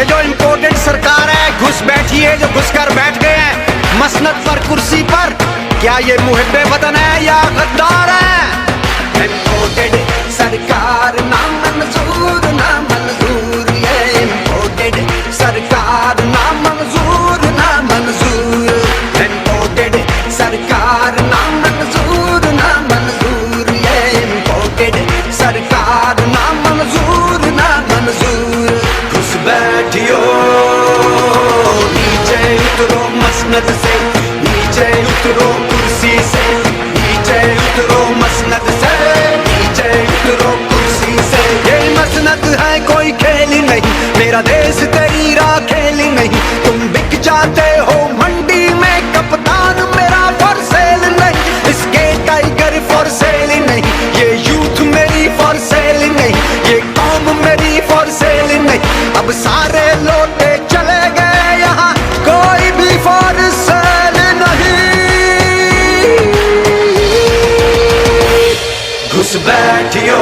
ये जो इम्पोर्टेड सरकार है, घुस बैठी है, जो घुस कर बैठ गए हैं मसनद पर, कुर्सी पर, क्या ये मुहिब्बे वतन है या गद्दार है? इम्पोर्टेड सरकार ना मंजूर, ना मंजूर, ये इम्पोर्टेड सरकार ना मंजूर, ना मंजूर, इम्पोर्टेड सरकार ना मंजूर, ना मंजूर, ये इम्पोर्टेड सरकार ना मंजूर, ना मंजूर। घुस बैठियो, नीचे उतरो मसनद से, नीचे उतरो कुर्सी से, नीचे उतरो मसनद से, नीचे उतरो कुर्सी से। ये मसनद है कोई खेल नहीं, मेरा देश तेरी राह खेल नहीं। तुम बिक जाते हो मंडी में, कप्तान मेरा फॉर सेल नहीं, इसके टाइगर फॉर सेल नहीं, ये यूथ मेरी फॉर सेल नहीं, ये कौम मेरी फॉर सेल नहीं। अब सारे लौटे चले गए, यहाँ कोई भी फॉर सेल नहीं। घुस बैठियो,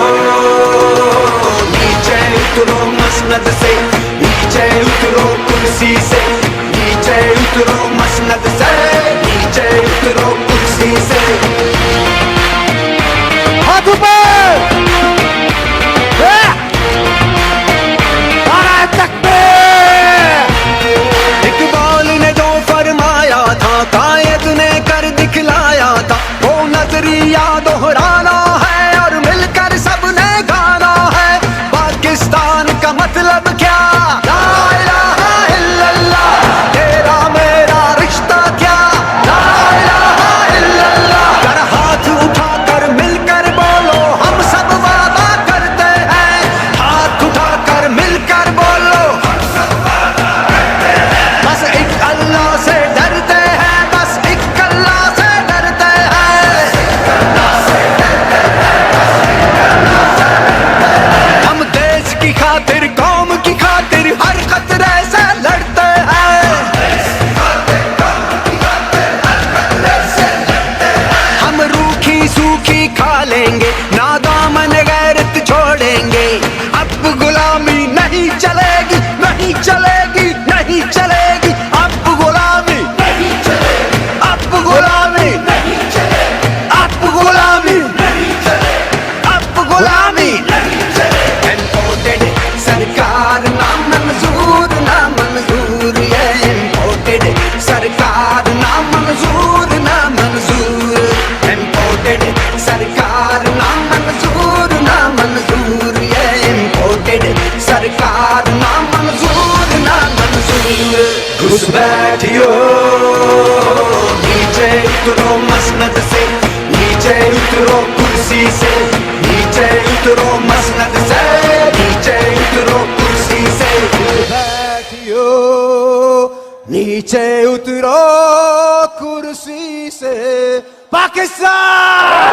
नीचे उतरो मसनद से, नीचे उतरो कुर्सी से, नीचे उतरो मसनद से, नीचे उतरो कुर्सी से। हाथ ऊपर, नारे तकबीर। इकबाल ने जो फरमाया था, कायद ने कर दिखलाया था, वो नजरिया दोहराना है और मिलकर सबने गाना है। पाकिस्तान का मतलब क्या? ला इलाहा इल्लल्लाह, तेरा मेरा रिश्ता क्या? ला इलाहा इल्लल्लाह। कर हाथ उठाकर मिलकर बोलो, हम सब वादा करते हैं। हाथ उठाकर मिलकर बोलो, हम सब वादा करते हैं। बस एक अल्लाह से डरते हैं, बस एक अल्लाह से डरते हैं, हम देश की खातिर, कौम की खातिर हर खतरे से लड़ते हैं। हम रूखी सूखी खा लेंगे, नादामन गैरत छोड़ेंगे। अब गुलामी नहीं चलेगी, नहीं चलेगी, नहीं चलेगी। अब गुलामी नहीं चलेगी, अब गुलामी नहीं चलेगी, अब गुलामी नहीं चलेगी, अब गुलामी नहीं चलेगी। इम्पोर्टेड सरकार ना मंजूर, ना मंजूर, ये इम्पोर्टेड सरकार ना मंजूर, ना मंजूर, इम्पोर्टेड सरकार ना मंजूर, ना मंजूर, ये इम्पोर्टेड सरकार ना मंजूर, ना मंजूर। घुस बैठियो, नीचे उतरो मसनद से, नीचे उतरो कुर्सी से, नीचे उतरो मसनद से, नीचे उतरो कुर्सी से। बैठियो, नीचे उतरो कुर्सी से। पाकिस्तान